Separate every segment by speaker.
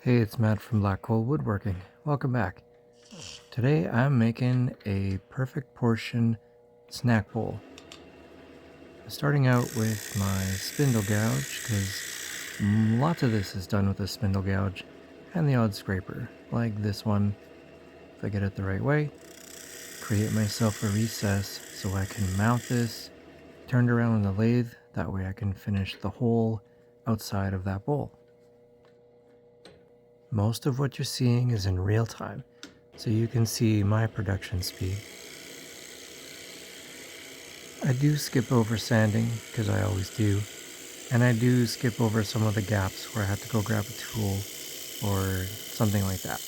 Speaker 1: Hey, it's Matt from Black Coal Woodworking. Welcome back. Today I'm making a perfect portion snack bowl. Starting out with my spindle gouge, because lots of this is done with a spindle gouge, and the odd scraper, like this one, if I get it the right way. Create myself a recess so I can mount this, turned around on the lathe, that way I can finish the whole outside of that bowl. Most of what you're seeing is in real time, so you can see my production speed. I do skip over sanding, because I always do, and I do skip over some of the gaps where I have to go grab a tool or something like that.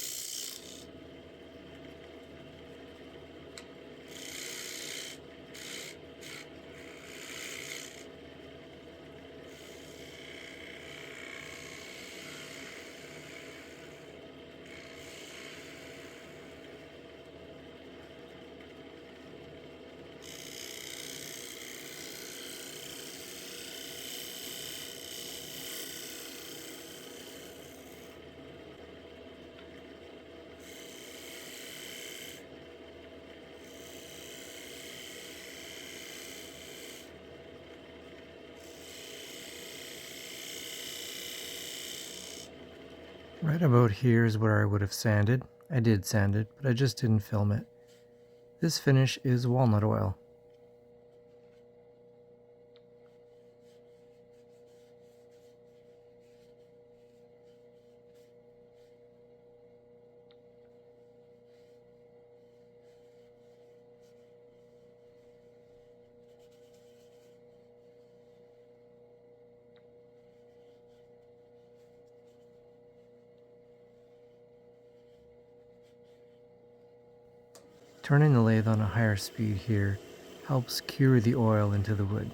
Speaker 1: Right about here is where I would have sanded. I did sand it, but I just didn't film it. This finish is walnut oil. Turning the lathe on a higher speed here helps cure the oil into the wood.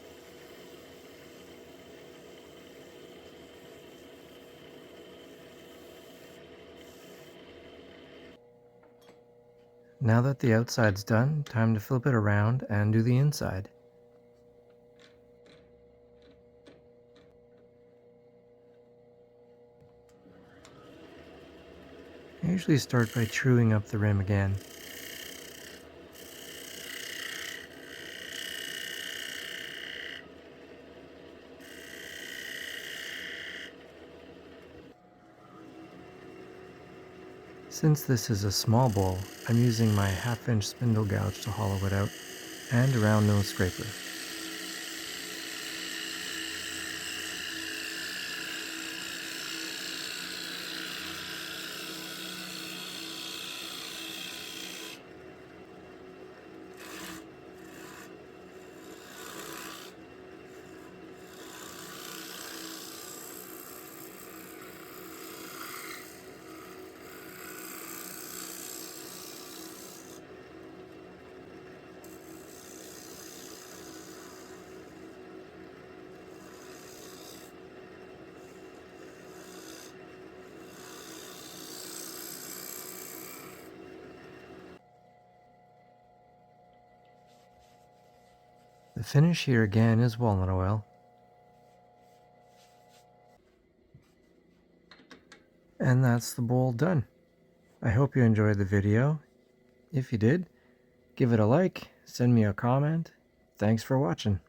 Speaker 1: Now that the outside's done, time to flip it around and do the inside. I usually start by truing up the rim again. Since this is a small bowl, I'm using my 1/2-inch spindle gouge to hollow it out, and a round nose scraper. The finish here again is walnut oil. And that's the bowl done. I hope you enjoyed the video. If you did, give it a like, send me a comment. Thanks for watching.